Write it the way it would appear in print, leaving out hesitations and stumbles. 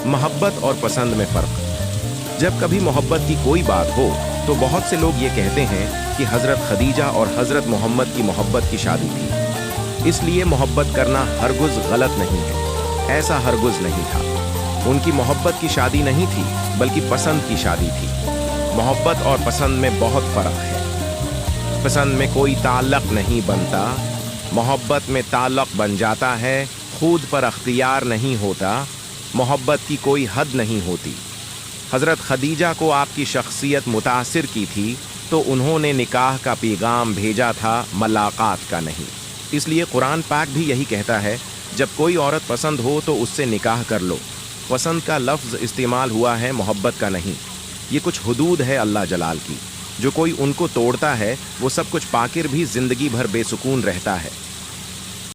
मोहब्बत और पसंद में फ़र्क। जब कभी मोहब्बत की कोई बात हो तो बहुत से लोग ये कहते हैं कि हज़रत खदीजा और हज़रत मोहम्मद की मोहब्बत की शादी थी, इसलिए मोहब्बत करना हरगिज़ गलत नहीं है। ऐसा हरगिज़ नहीं था। उनकी मोहब्बत की शादी नहीं थी, बल्कि पसंद की शादी थी। मोहब्बत और पसंद में बहुत फ़र्क है। पसंद में कोई ताल्लुक़ नहीं बनता, मोहब्बत में ताल्लुक़ बन जाता है। खुद पर अख्तियार नहीं होता, मोहब्बत की कोई हद नहीं होती। हज़रत खदीजा को आपकी शख्सियत मुतासिर की थी तो उन्होंने निकाह का पैगाम भेजा था, मुलाकात का नहीं। इसलिए कुरान पाक भी यही कहता है, जब कोई औरत पसंद हो तो उससे निकाह कर लो। पसंद का लफ्ज़ इस्तेमाल हुआ है, मोहब्बत का नहीं। ये कुछ हुदूद है अल्लाह जलाल की। जो कोई उनको तोड़ता है वो सब कुछ पाकर भी ज़िंदगी भर बेसुकून रहता है।